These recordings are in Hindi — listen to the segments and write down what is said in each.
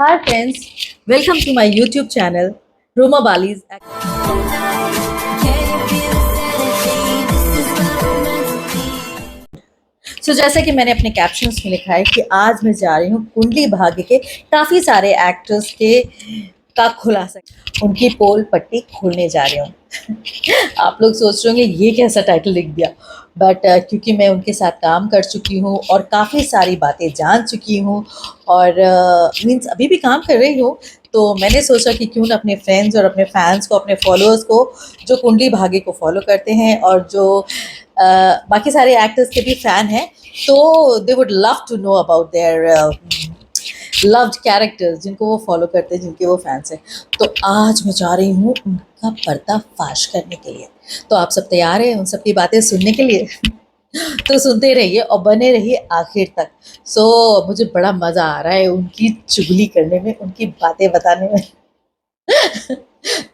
Hi friends, welcome to my YouTube channel, Roma Bali's. जैसा कि मैंने अपने कैप्शंस में लिखा है कि आज मैं जा रही हूँ कुंडली भाग्य के काफ़ी सारे एक्टर्स के का खुलासा, उनकी पोल पट्टी खोलने जा रही हूँ। आप लोग सोच रहे होंगे ये कैसा टाइटल लिख दिया, बट क्योंकि मैं उनके साथ काम कर चुकी हूँ और काफ़ी सारी बातें जान चुकी हूँ और मीन्स अभी भी काम कर रही हूँ, तो मैंने सोचा कि क्यों ना अपने फ्रेंड्स और अपने फैंस को, अपने फॉलोअर्स को जो कुंडली भाग्य को फॉलो करते हैं और जो बाकी सारे एक्टर्स के भी फ़ैन हैं, तो they would love to know about their loved characters जिनको वो फॉलो करते हैं, जिनके वो फैंस हैं। तो आज मैं जा रही हूँ उनका पर्दाफाश करने के लिए। तो आप सब तैयार हैं उन सब की बातें सुनने के लिए? तो सुनते रहिए और बने रहिए आखिर तक। मुझे बड़ा मज़ा आ रहा है उनकी चुगली करने में, उनकी बातें बताने में।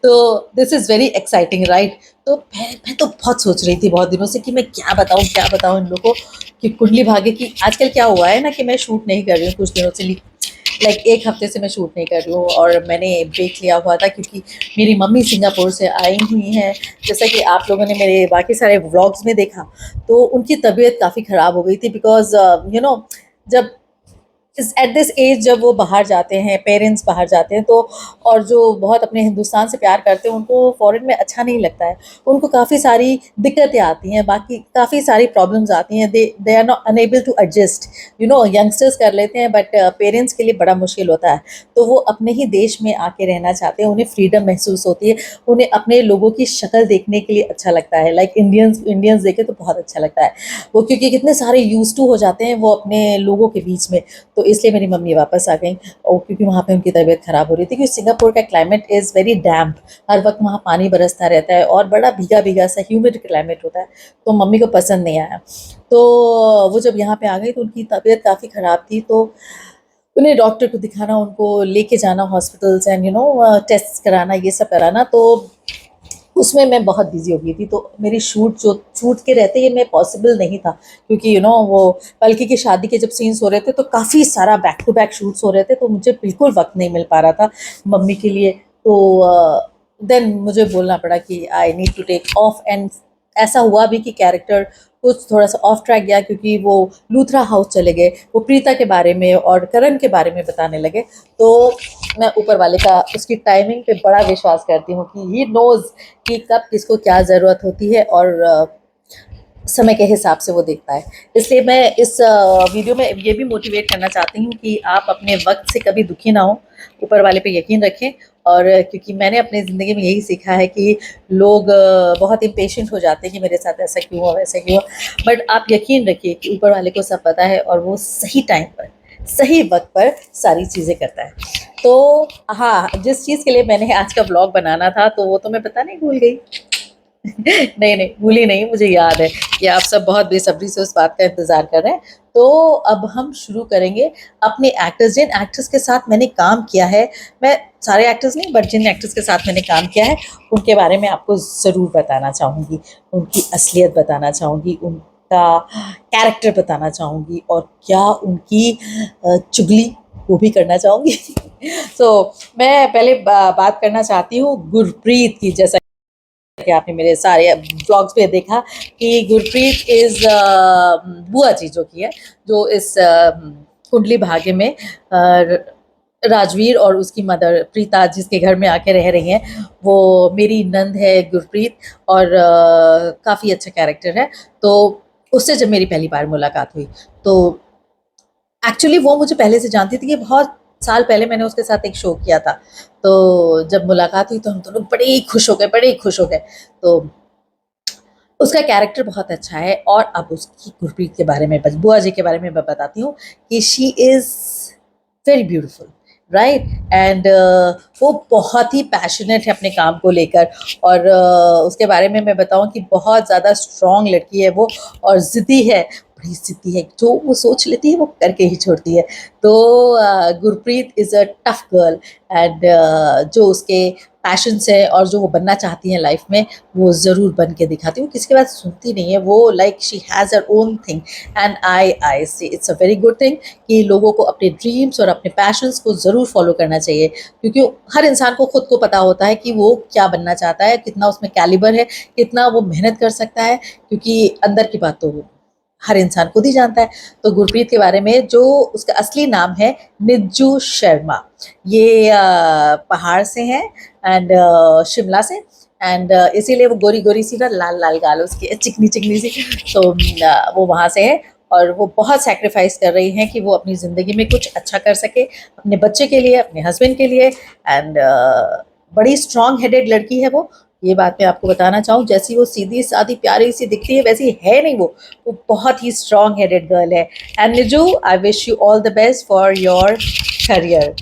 तो this is very exciting, right? तो मैं तो बहुत सोच रही थी बहुत दिनों से कि मैं क्या बताऊँ इन लोगों को कि कुंडली भाग्य की आजकल क्या हुआ है ना कि मैं शूट नहीं कर रही हूँ कुछ दिनों से, लाइक एक हफ्ते से मैं शूट नहीं कर रही हूँ और मैंने ब्रेक लिया हुआ था क्योंकि मेरी मम्मी सिंगापुर से आई हुई हैं। जैसा कि आप लोगों ने मेरे बाकी सारे व्लॉग्स में देखा, तो उनकी तबीयत काफ़ी ख़राब हो गई थी बिकॉज़ जब इस एट दिस एज जब वो बाहर जाते हैं, पेरेंट्स बाहर जाते हैं, तो और जो बहुत अपने हिंदुस्तान से प्यार करते हैं उनको फ़ॉरेन में अच्छा नहीं लगता है। उनको काफ़ी सारी दिक्कतें आती हैं, बाकी काफ़ी सारी प्रॉब्लम्स आती हैं। They are not unable to adjust, youngsters कर लेते हैं बट पेरेंट्स के लिए बड़ा मुश्किल होता है। तो वो अपने ही देश में आके रहना चाहते हैं, उन्हें फ्रीडम महसूस होती है, उन्हें अपने लोगों की शक्ल देखने के लिए अच्छा लगता है। लाइक इंडियंस देखें तो बहुत अच्छा लगता है वो, क्योंकि कितने सारे यूज़ टू हो जाते हैं वो अपने लोगों के बीच में। तो इसलिए मेरी मम्मी वापस आ गई और क्योंकि वहाँ पे उनकी तबीयत ख़राब हो रही थी, क्योंकि सिंगापुर का क्लाइमेट इज़ वेरी डैम्प, हर वक्त वहाँ पानी बरसता रहता है और बड़ा भीगा भीगा सा ह्यूमिड क्लाइमेट होता है, तो मम्मी को पसंद नहीं आया। तो वो जब यहाँ पे आ गई तो उनकी तबीयत काफ़ी ख़राब थी, तो उन्हें डॉक्टर को दिखाना, उनको लेके जाना हॉस्पिटल्स एंड टेस्ट कराना, ये सब कराना, तो उसमें मैं बहुत बिज़ी हो गई थी। तो मेरी शूट के रहते ये मैं पॉसिबल नहीं था, क्योंकि वो पलकी की शादी के जब सीन्स हो रहे थे तो काफ़ी सारा बैक टू बैक शूट्स हो रहे थे, तो मुझे बिल्कुल वक्त नहीं मिल पा रहा था मम्मी के लिए। तो देन मुझे बोलना पड़ा कि I need to take off, and ऐसा हुआ भी कि कैरेक्टर कुछ थोड़ा सा ऑफ ट्रैक गया, क्योंकि वो लूथरा हाउस चले गए, वो प्रीता के बारे में और करण के बारे में बताने लगे। तो मैं ऊपर वाले का उसकी टाइमिंग पे बड़ा विश्वास करती हूँ कि ही नोज़ कि कब किसको क्या ज़रूरत होती है और समय के हिसाब से वो देखता है। इसलिए मैं इस वीडियो में ये भी मोटिवेट करना चाहती हूँ कि आप अपने वक्त से कभी दुखी ना हो, ऊपर वाले पे यकीन रखें। और क्योंकि मैंने अपनी ज़िंदगी में यही सीखा है कि लोग बहुत इम्पेशेंट हो जाते हैं कि मेरे साथ ऐसा क्यों हुआ, वैसा क्यों हुआ, बट आप यकीन रखिए कि ऊपर वाले को सब पता है और वो सही टाइम पर, सही वक्त पर सारी चीज़ें करता है। तो हाँ, जिस चीज़ के लिए मैंने आज का ब्लॉग बनाना था तो वो तो मैं पता नहीं भूल गई। नहीं, नहीं, भूली नहीं, मुझे याद है कि आप सब बहुत बेसब्री से उस बात का इंतज़ार कर रहे हैं। तो अब हम शुरू करेंगे अपने एक्टर्स, जिन एक्टर्स के साथ मैंने काम किया है, मैं सारे एक्टर्स नहीं बट जिन एक्टर्स के साथ मैंने काम किया है, उनके बारे में आपको ज़रूर बताना चाहूँगी, उनकी असलियत बताना चाहूँगी, उनका कैरेक्टर बताना चाहूँगी और क्या उनकी चुगली वो भी करना चाहूँगी। मैं पहले बात करना चाहती हूँ गुरप्रीत की। जैसा कि आपने मेरे सारे ब्लॉग्स पे देखा कि गुरप्रीत इज़ बुआ जी जो की है, जो इस कुंडली भाग्य में राजवीर और उसकी मदर प्रीता जिसके घर में आके रह रही हैं, वो मेरी नंद है गुरप्रीत, और काफ़ी अच्छा कैरेक्टर है। तो उससे जब मेरी पहली बार मुलाकात हुई, तो एक्चुअली वो मुझे पहले से जानती थी कि बहुत साल पहले मैंने उसके साथ एक शो किया था। तो जब मुलाकात हुई तो हम दोनों बड़े ही खुश हो गए, बड़े ही खुश हो गए। तो उसका कैरेक्टर बहुत अच्छा है। और अब उसकी गुरप्रीत के बारे में, बुआ जी के बारे में मैं बताती हूँ कि she is very beautiful, right? And वो बहुत ही पैशनेट है अपने काम को लेकर, और उसके बारे में मैं बताऊँ कि बहुत ज़्यादा स्ट्रॉन्ग लड़की है वो, और ज़िद्दी है, बड़ी ज़िद्दी है, जो वो सोच लेती है वो करके ही छोड़ती है। तो Gurpreet is a tough girl, and जो उसके पैशंस है और जो वो बनना चाहती हैं लाइफ में, वो ज़रूर बन के दिखाती है। वो किसी की बात सुनती नहीं है, वो like she has her own thing. And I see it's a very good thing कि लोगों को अपने ड्रीम्स और अपने पैशंस को ज़रूर फॉलो करना चाहिए, क्योंकि हर इंसान को खुद को पता होता है कि वो क्या बनना चाहता है, कितना उसमें कैलिबर है, कितना वो मेहनत कर सकता है, क्योंकि अंदर की बात तो हर इंसान खुद ही जानता है। तो गुरप्रीत के बारे में, जो उसका असली नाम है निज्जू शर्मा, ये पहाड़ से हैं एंड शिमला से। एंड इसीलिए वो गोरी गोरी सी ना, लाल लाल गाल उसकी, चिकनी चिकनी सी। तो वो वहाँ से है और वो बहुत सेक्रीफाइस कर रही हैं कि वो अपनी ज़िंदगी में कुछ अच्छा कर सके, अपने बच्चे के लिए, अपने हस्बैंड के लिए। एंड बड़ी स्ट्रॉन्ग हेडेड लड़की है वो, ये बात मैं आपको बताना चाहूँ। जैसी वो सीधी सादी प्यारी सी दिखती है वैसी है नहीं वो बहुत ही स्ट्रॉन्ग हेडेड गर्ल है। And निजू, I wish you all the best for your career.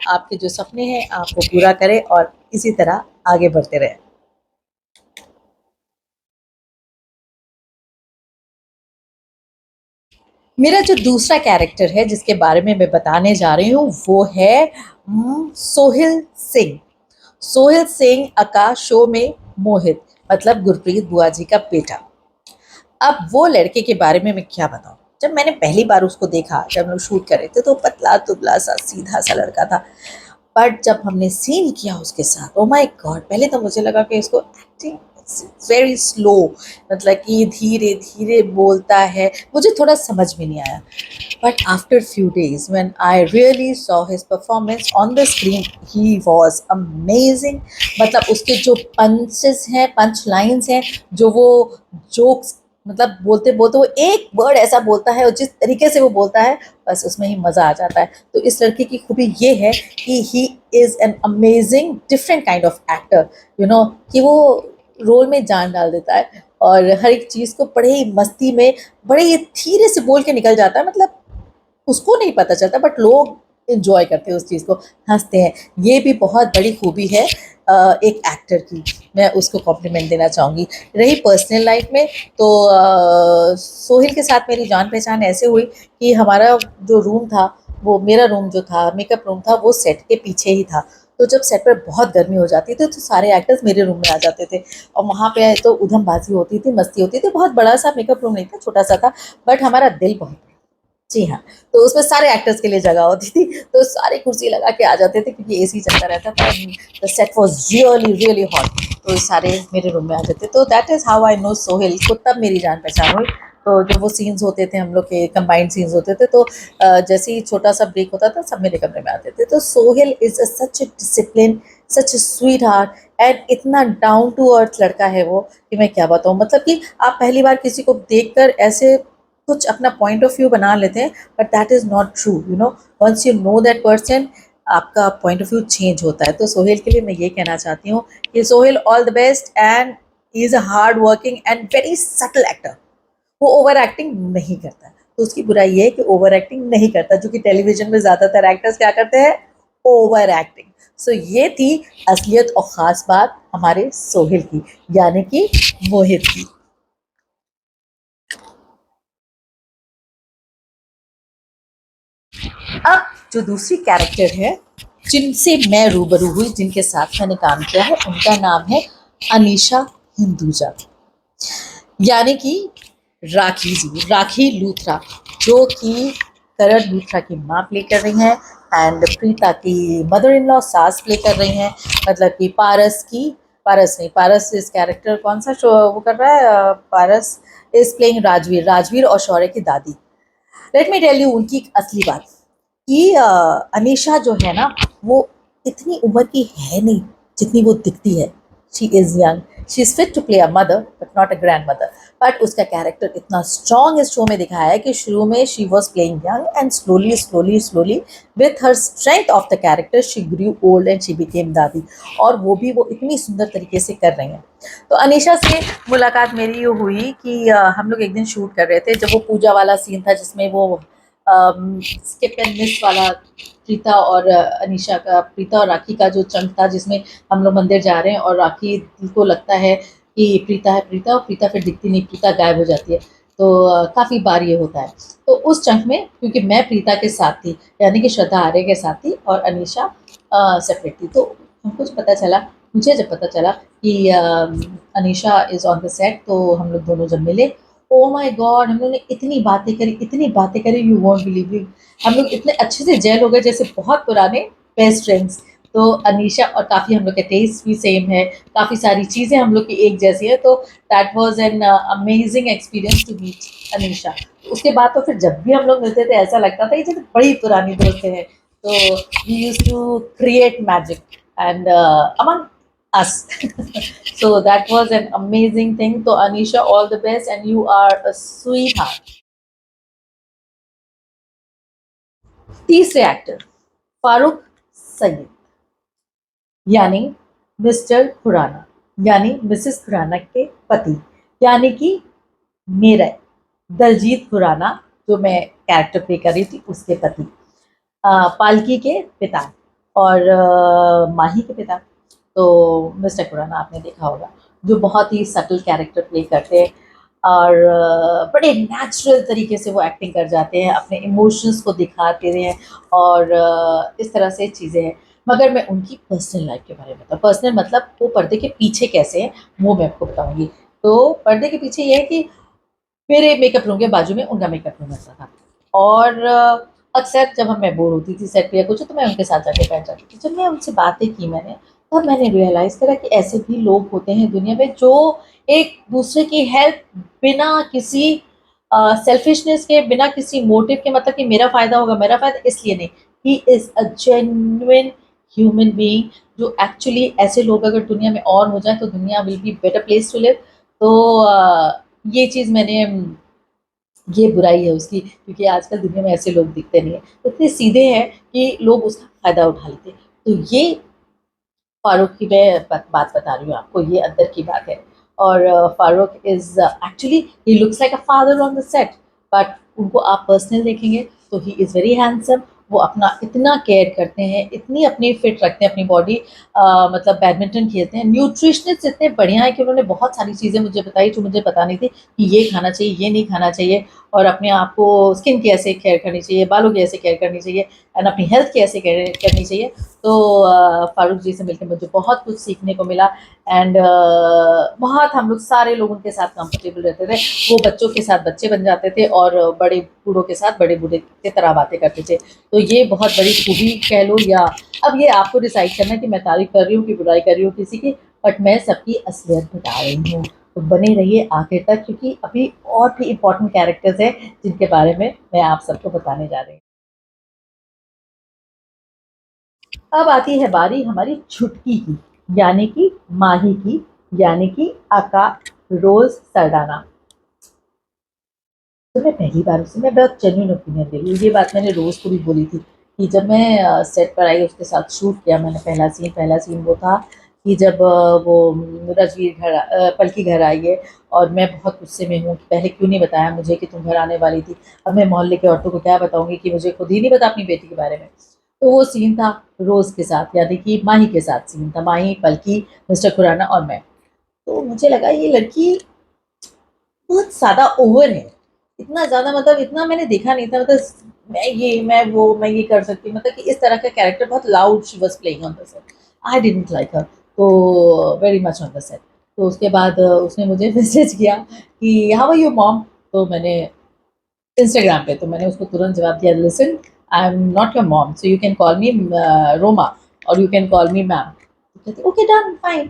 आपके जो सपने हैं आप वो पूरा करें और इसी तरह आगे बढ़ते रहें। मेरा जो दूसरा कैरेक्टर है जिसके बारे में मैं बताने जा रही हूँ वो है सोहिल सिंह। सोहिल सिंह अका शो में मोहित, मतलब गुरप्रीत बुआ जी का बेटा। अब वो लड़के के बारे में मैं क्या बताऊं। जब मैंने पहली बार उसको देखा, जब हम लोग शूट कर रहे थे, तो पतला दुबला सा सीधा सा लड़का था। बट जब हमने सीन किया उसके साथ, ओ माय गॉड, पहले तो मुझे लगा कि इसको एक्टिंग वेरी स्लो, मतलब कि धीरे धीरे बोलता है, मुझे थोड़ा समझ में नहीं आया। But after few days when I really saw his performance on the screen, he was amazing। मतलब उसके जो पंचेस हैं, पंच लाइन्स हैं, जो वो जोक्स, मतलब बोलते बोलते वो एक वर्ड ऐसा बोलता है और जिस तरीके से वो बोलता है, बस उसमें ही मज़ा आ जाता है। तो इस लड़के की खूबी ये है कि he is an amazing different kind of actor, कि वो रोल में जान डाल देता है और हर एक चीज़ को बड़े ही मस्ती में, बड़े ही धीरे से बोल के निकल जाता है। मतलब उसको नहीं पता चलता, बट लोग इंजॉय करते हैं उस चीज़ को, हंसते हैं। ये भी बहुत बड़ी खूबी है एक एक्टर की, मैं उसको कॉम्प्लीमेंट देना चाहूँगी। रही पर्सनल लाइफ में, तो सोहिल के साथ मेरी जान पहचान ऐसे हुई कि हमारा जो रूम था, वो मेरा रूम जो था, मेकअप रूम था, वो सेट के पीछे ही था। तो जब सेट पर बहुत गर्मी हो जाती थी तो सारे एक्टर्स मेरे रूम में आ जाते थे और वहाँ पे तो उधमबाजी होती थी, मस्ती होती थी। बहुत बड़ा सा मेकअप रूम नहीं था, छोटा सा था, बट हमारा दिल बहुत, जी हाँ। तो उसमें सारे एक्टर्स के लिए जगह होती थी, तो सारी कुर्सी लगा के आ जाते थे क्योंकि एसी चलता रहता था। The set was really really hot, तो सारे मेरे रूम में आ जाते। तो that is how I know Sohail को, तब मेरी जान पहचान हुई। तो जब वो सीन्स होते थे, हम लोग के कंबाइंड सीन्स होते थे, तो जैसे ही छोटा सा ब्रेक होता था, सब मेरे कमरे में आते थे। तो Sohail is a such A discipline, such A sweet heart, and इतना डाउन टू अर्थ लड़का है वो कि मैं क्या बताऊँ। मतलब कि आप पहली बार किसी को देखकर ऐसे कुछ अपना पॉइंट ऑफ व्यू बना लेते हैं, but that is not true. Once you know that person, आपका पॉइंट ऑफ व्यू चेंज होता है। तो सोहेल के लिए मैं ये कहना चाहती हूँ कि Sohail, all the best, and he is a hard working and very subtle actor. वो ओवर एक्टिंग नहीं करता, तो उसकी बुराई ये है कि ओवर एक्टिंग नहीं करता, जो कि टेलीविजन में ज़्यादातर एक्टर्स क्या करते हैं, ओवर एक्टिंग। सो ये थी असलियत और ख़ास बात हमारे सोहेल की, यानी कि मोहित की। अब जो दूसरी कैरेक्टर है जिनसे मैं रूबरू हुई, जिनके साथ मैंने काम किया है, उनका नाम है अनीशा हिंदुजा, यानी कि राखी जी, राखी लूथरा, जो कि करण लूथरा की माँ प्ले कर रही हैं एंड प्रीता की मदर इन लॉ, सास प्ले कर रही हैं। मतलब कि पारस की, पारस नहीं, पारस इस कैरेक्टर कौन सा शो वो कर रहा है, पारस इज प्लेइंग राजवीर, राजवीर और शौर्य की दादी। लेट मी टेल यू उनकी एक असली बात कि अनीशा जो है ना, वो इतनी उम्र की है नहीं जितनी वो दिखती है। She is young, she is fit to play a mother but not a grandmother. But उसका कैरेक्टर इतना स्ट्रॉन्ग इस शो में दिखाया है कि शुरू में she was playing young and slowly slowly slowly with her strength of the character she grew old and she became दादी। और वो भी वो इतनी सुंदर तरीके से कर रही हैं। तो अनीशा से मुलाकात मेरी ये हुई कि हम लोग एक दिन शूट कर रहे थे, जब वो पूजा वाला सीन था जिसमें वो स्किप एंड मिस वाला, प्रीता और अनीशा का, प्रीता और राखी का जो चंक था, जिसमें हम लोग मंदिर जा रहे हैं और राखी को लगता है कि प्रीता है प्रीता, और प्रीता फिर दिखती नहीं, प्रीता गायब हो जाती है। तो काफ़ी बार ये होता है। तो उस चंक में क्योंकि मैं प्रीता के साथ थी, यानी कि श्रद्धा आर्य के साथ थी और अनीशा सेपरेट थी, तो हमको जब पता चला मुझे जब पता चला कि Anisha is on the set, तो हम लोग दोनों जब मिले, ओह माय गॉड! हम लोगों ने इतनी बातें करी, यू वोंट बिलीव इट। हम लोग इतने अच्छे से जेल हो गए जैसे बहुत पुराने बेस्ट फ्रेंड्स। तो अनीशा और काफ़ी हम लोग का टेस्ट भी सेम है, काफ़ी सारी चीज़ें हम लोग की एक जैसी है, तो that was an amazing experience to meet Anisha. उसके बाद तो फिर जब भी हम लोग मिलते थे ऐसा लगता था ये जैसे बड़ी पुरानी दोस्त है। तो we used to create magic and among us. So that was an amazing thing. So Anisha, all the best, and you are a sweetheart. तीसरे एक्टर फारूक सईद, यानी मिस्टर खुराना, यानी मिसेस खुराना के पति, यानी कि मेरा दलजीत खुराना, जो मैं कैरेक्टर प्ले कर रही थी उसके पति, पालकी के पिता और माही के पिता। तो मिस्टर खुराना आपने देखा होगा, जो बहुत ही सटल कैरेक्टर प्ले करते हैं और बड़े नेचुरल तरीके से वो एक्टिंग कर जाते हैं, अपने इमोशंस को दिखाते हैं और इस तरह से चीज़ें हैं। मगर मैं उनकी पर्सनल लाइफ के बारे में बताऊँ, पर्सनल मतलब वो पर्दे के पीछे कैसे हैं, वो मैं आपको बताऊँगी। तो पर्दे के पीछे ये है कि मेरे मेकअप रूम के बाजू में उनका मेकअप रूम रहता था और अक्सर जब मैं बोर होती थी सेट पे या कुछ, तो मैं उनके साथ जाके बैठ जाती थी। जब मैं उनसे बातें की मैंने, तब मैंने रियलाइज़ करा कि ऐसे भी लोग होते हैं दुनिया में जो एक दूसरे की हेल्प बिना किसी सेल्फिशनेस के, बिना किसी मोटिव के, मतलब कि मेरा फ़ायदा होगा, मेरा फ़ायदा इसलिए नहीं। He is a genuine human being, जो एक्चुअली ऐसे लोग अगर दुनिया में और हो जाएँ तो दुनिया will be better place to live. तो ये चीज़ मैंने ये बुराई है उसकी, क्योंकि आजकल दुनिया में ऐसे लोग दिखते नहीं हैं। तो इतने सीधे हैं कि लोग उसका फ़ायदा उठा लेते हैं। तो ये फारूक की मैं बात बता रही हूँ आपको, ये अंदर की बात है। और Farooq is actually he looks like a father on the set, but उनको आप पर्सनल देखेंगे तो ही इज़ वेरी हैंडसम। वो अपना इतना केयर करते हैं, इतनी अपनी फिट रखते हैं अपनी बॉडी, मतलब बैडमिंटन खेलते हैं, न्यूट्रिशनिस्ट इतने बढ़िया है कि उन्होंने बहुत सारी चीज़ें मुझे बताई जो मुझे पता नहीं थी कि ये खाना चाहिए, ये नहीं खाना चाहिए, और अपने आप को स्किन की ऐसे केयर करनी चाहिए, बालों की ऐसे केयर करनी चाहिए एंड अपनी हेल्थ की ऐसे केयर करनी चाहिए। तो फारूक जी से मिलकर मुझे बहुत कुछ सीखने को मिला एंड बहुत हम लोग सारे लोग उनके साथ कंफर्टेबल रहते थे। वो बच्चों के साथ बच्चे बन जाते थे और बड़े बूढ़ों के साथ बड़े बूढ़े की तरह बातें करते थे। तो ये बहुत बड़ी खूबी कह लो, या अब ये आपको डिसाइड करना है कि मैं तारीफ कर रही हूँ कि बुराई कर रही हूँ किसी की, बट मैं सबकी असलियत बता रही हूँ। तो बने रहिए आखिर तक, क्योंकि अभी और भी इम्पोर्टेंट कैरेक्टर्स हैं जिनके बारे में मैं आप सबको बताने जा रही हूँ। अब आती है बारी हमारी छुटकी की, यानी कि माही की, यानी कि आका रोज सरदाना। तो मैं पहली बार उससे मैं बहुत जेन्युइन ओपिनियन दे रही हूँ, ये बात मैंने रोज को भी बोली थी कि जब मैं सेट पर आई उसके साथ शूट किया मैंने, पहला सीन वो था कि जब वो रजवीर पलकी घर आई है और मैं बहुत गुस्से में हूँ कि पहले क्यों नहीं बताया मुझे कि तुम घर आने वाली थी। अब मैं मोहल्ले के औरतों को क्या बताऊंगी कि मुझे खुद ही नहीं पता अपनी बेटी के बारे में। तो वो सीन था रोज के साथ, यानी कि माही के साथ सीन था, माही, पलकी, मिस्टर खुराना और मैं। तो मुझे लगा ये लड़की बहुत ज़्यादा ओवर है, इतना ज़्यादा, मतलब इतना मैंने देखा नहीं था, मतलब मैं ये कर सकती हूँ, मतलब कि इस तरह का कैरेक्टर बहुत loud she was playing on the set. I didn't like her, तो very much on the set. तो उसके बाद उसने मुझे मैसेज किया कि हाउ आर यू मॉम? तो मैंने इंस्टाग्राम पे, तो मैंने उसको तुरंत जवाब दिया, listen, I am not your mom, so you can call me Roma और you can call me ma'am. कहती ओके डन फाइन।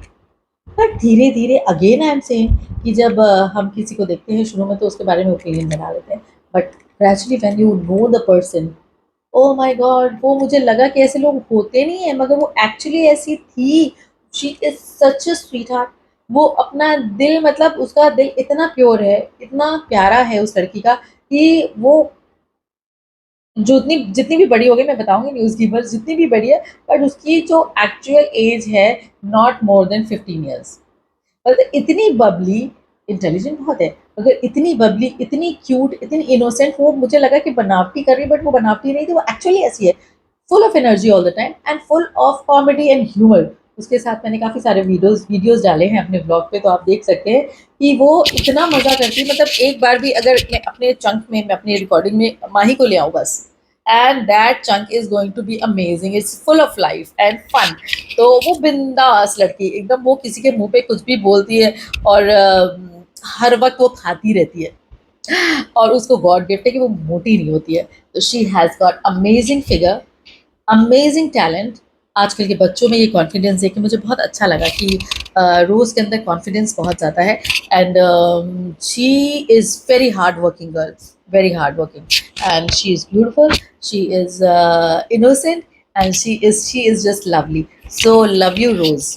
बट धीरे-धीरे अगेन आई एम सेइंग कि जब हम किसी को देखते हैं शुरू में तो उसके बारे में ओपिनियन बना लेते हैं। But gradually when you know the person, oh my God! वो मुझे लगा कि ऐसे लोग होते नहीं हैं, मगर वो एक्चुअली ऐसी थी। She is such a sweetheart. वो अपना दिल, मतलब उसका दिल इतना प्योर है, इतना प्यारा है उस लड़की का कि वो जो जितनी भी बड़ी हो गई, मैं बताऊँगी न्यूज़ कीपर जितनी भी बड़ी है, बट उसकी जो एक्चुअल एज है नॉट मोर देन 15 इयर्स। मतलब इतनी बबली, इंटेलिजेंट बहुत है, मगर इतनी बबली, इतनी क्यूट, इतनी इनोसेंट, वो मुझे लगा कि बनावटी कर रही है, बट वो बनावटी नहीं थी, वो एक्चुअली ऐसी है। Full of energy all the time and full of comedy and humour. उसके साथ मैंने काफ़ी सारे वीडियोज़ डाले हैं अपने ब्लॉग पे, तो आप देख सकते हैं कि वो इतना मज़ा करती है, मतलब एक बार भी अगर मैं अपने चंक में, मैं अपनी रिकॉर्डिंग में माही को ले आऊँ बस, and that chunk is going to be amazing, it's full of life and fun. तो वो बिंदास लड़की एकदम, वो किसी के मुंह पे कुछ भी बोलती है और हर वक्त वो खाती रहती है, और उसको गॉड गिफ्ट है कि वो मोटी नहीं होती है। तो she has got amazing figure, amazing talent. आजकल के बच्चों में ये कॉन्फिडेंस देख के मुझे बहुत अच्छा लगा कि रोज़ के अंदर कॉन्फिडेंस बहुत ज़्यादा है। And she is very hard working girl, very hard working, and she is beautiful, she is innocent, and she is just lovely. So love you, Rose.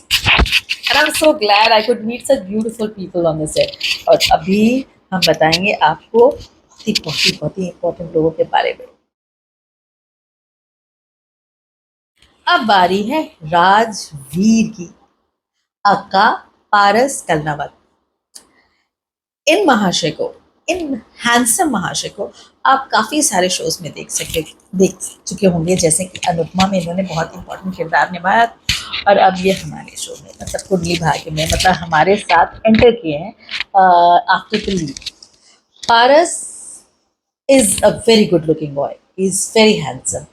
And I'm so glad I could meet such beautiful people on the set. और अभी हम बताएंगे आपको बहुत ही इम्पोर्टेंट लोगों के बारे में। अब बारी है राजवीर की, अक्का पारस कलनावत। इन महाशय को, इन हैंडसम महाशय को आप काफ़ी सारे शोज़ में देख चुके होंगे, जैसे कि अनुपमा में इन्होंने बहुत इंपॉर्टेंट किरदार निभाया, और अब ये हमारे शो में मतलब कुंडली भाग्य में मतलब हमारे साथ एंटर किए हैं after the lead. Paras is a very good looking boy, is very handsome,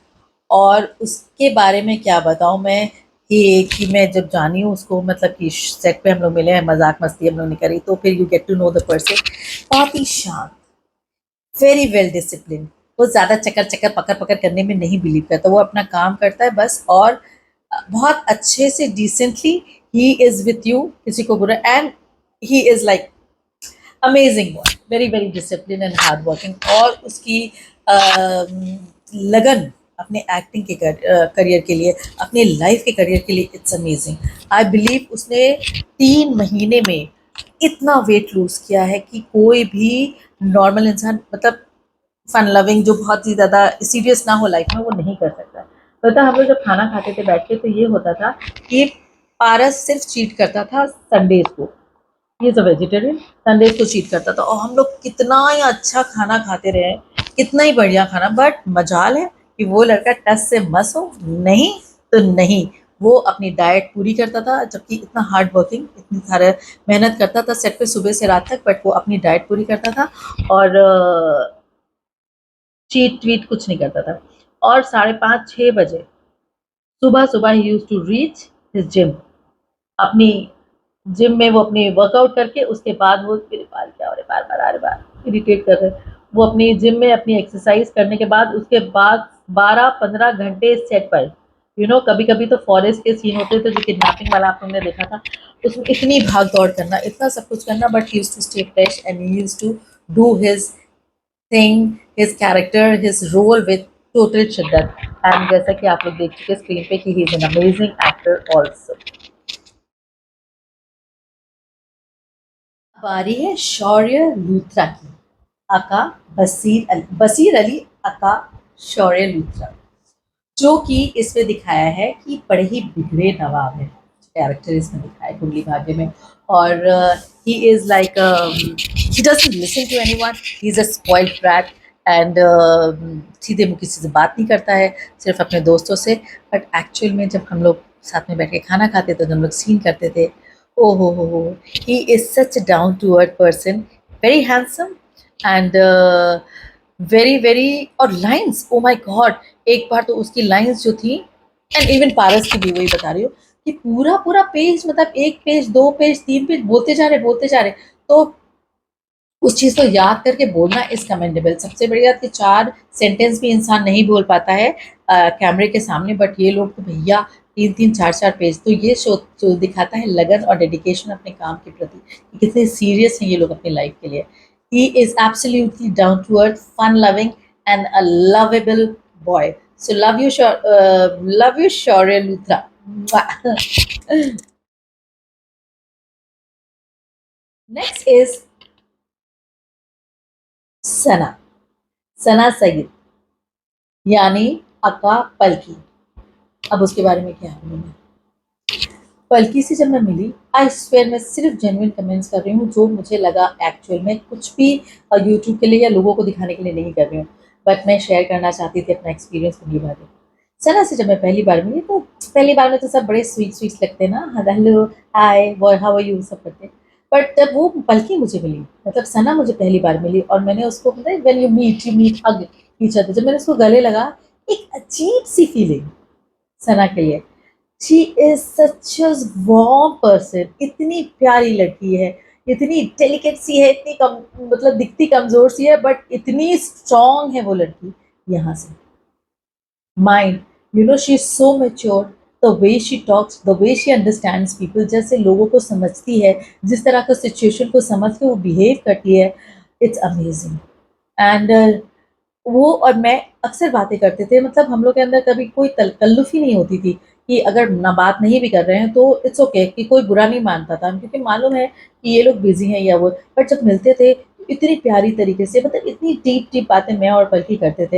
और उसके बारे में क्या बताऊँ मैं, कि मैं जब जानी हूँ उसको, मतलब कि सेट पे हम लोग मिले हैं, मजाक मस्ती हम लोग ने करी, तो फिर you get to know the person. बहुत ही शांत, वेरी वेल डिसिप्लिन, वो ज़्यादा चक्कर चक्कर पकड़ पकड़ करने में नहीं बिलीव करता, वो अपना काम करता है बस, और बहुत अच्छे से decently he is with you, किसी को बुरा, and he is like amazing boy, very very discipline and hard working, और उसकी लगन अपने एक्टिंग के करियर के लिए, अपने लाइफ के करियर के लिए, इट्स अमेजिंग। आई बिलीव उसने 3 महीने में इतना वेट लूज किया है कि कोई भी नॉर्मल इंसान, मतलब फन लविंग, जो बहुत ही ज़्यादा सीरियस ना हो लाइफ में, वो नहीं कर सकता। तो हम लोग जब खाना खाते थे बैठ के, तो ये होता था कि पारस सिर्फ चीट करता था संडेज को, he is a vegetarian, Sundays को चीट करता था, और हम लोग कितना ही अच्छा खाना खाते रहे, कितना ही बढ़िया खाना, बट मजाल है कि वो लड़का टस से मस हो, नहीं तो नहीं, वो अपनी डाइट पूरी करता था, जबकि इतना हार्ड वर्किंग, इतनी सारे मेहनत करता था सेट पे सुबह से रात तक, बट वो अपनी डाइट पूरी करता था, और चीट वीट कुछ नहीं करता था। और 5:30-6 बजे सुबह सुबह ही use to reach his gym, अपनी जिम में वो अपनी वर्कआउट करके, उसके बाद वो, मेरे बाल क्या हो रहे, बार बार अरे बार इरिटेट कर रहे, वो अपनी जिम में अपनी एक्सरसाइज करने के बाद, उसके बाद 12-15 घंटे सेट पर, कभी कभी तो फॉरेस्ट के सीन होते थे, जो किडनैपिंग वाला आप लोगों ने देखा था, उसमें इतनी भाग दौड़ करना, इतना सब कुछ करना, but he used to stay fresh and he used to do his thing, his character, his role with total शिद्दत। एंड जैसा कि आप लोग देख चुके स्क्रीन पे कि he is an amazing actor also. बारी है शौर्य लूथरा की, अका बसीर अली अका शौर्य लूथरा, जो कि इसमें दिखाया है कि बड़े ही बिगड़े नवाब है, कैरेक्टर इसमें दिखाया है कुंडली भाग्य में, और he is like he doesn't listen to anyone, he is a spoiled brat, and सीधे मुंह किसी से बात नहीं करता है, सिर्फ अपने दोस्तों से। बट एक्चुअल में जब हम लोग साथ में बैठ के खाना खाते थे, जब हम लोग सीन करते थे, ओ हो, he is such a down to earth person, very handsome, and very very, और लाइन्स, ओ माय गॉड, एक बार तो उसकी लाइन्स जो थी, एंड इवन पारस की भी, वही बता रही हूँ कि पूरा पूरा पेज, मतलब 1 पेज 2 पेज 3 पेज बोलते जा रहे, तो उस चीज़ को याद करके बोलना इज कमेंडेबल। सबसे बड़ी बात कि 4 सेंटेंस भी इंसान नहीं बोल पाता है कैमरे के सामने, बट ये लोग तो भैया 3-3 4-4 पेज, तो ये शो जो दिखाता है लगन और डेडिकेशन अपने काम के प्रति, कि कितने सीरियस हैं ये लोग अपनी लाइफ के लिए। He is absolutely down to earth, fun loving, and a lovable boy. So love you Shaurya Luthra. Next is Sana, Sana Saeed, यानी अका पलकी। अब उसके बारे में क्या बोलूँ मैं, पलकी से जब मैं मिली, आई स्वेयर, मैं सिर्फ जेन्युइन कमेंट्स कर रही हूँ, जो मुझे लगा एक्चुअल में, कुछ भी यूट्यूब के लिए या लोगों को दिखाने के लिए नहीं कर रही हूँ, बट मैं शेयर करना चाहती थी अपना एक्सपीरियंस कुंडली भाग्य। सना से जब मैं पहली बार मिली, तो पहली बार में तो सब बड़े स्वीट स्वीट लगते हैं ना, hello hi how are you सब करते, बट जब वो पलकी मुझे मिली, मतलब सना मुझे पहली बार मिली, और मैंने उसको, पता है when you meet hug each other, जब मैंने उसको गले लगा, एक अजीब सी फीलिंग सना के लिए। She is such a warm person, इतनी प्यारी लड़की है, इतनी डेलिकेट सी है, इतनी कम, मतलब दिखती कमजोर सी है बट इतनी स्ट्रांग है वो लड़की। यहाँ से mind, you know she is so mature, the way she talks, the way she understands people, जैसे लोगों को समझती है, जिस तरह का सिचुएशन को समझ के वो बिहेव करती है, इट्स अमेजिंग। एंड वो और मैं अक्सर बातें करते थे, मतलब हम लोग के अंदर कभी कोई तकल्लुफ़ ही नहीं होती थी कि अगर ना बात नहीं भी कर रहे हैं तो इट्स ओके, कि कोई बुरा नहीं मानता था, क्योंकि मालूम है कि ये लोग बिज़ी हैं या वो। बट जब मिलते थे तो इतनी प्यारी तरीके से, मतलब इतनी डीप-डीप बातें मैं और पलकी करते थे,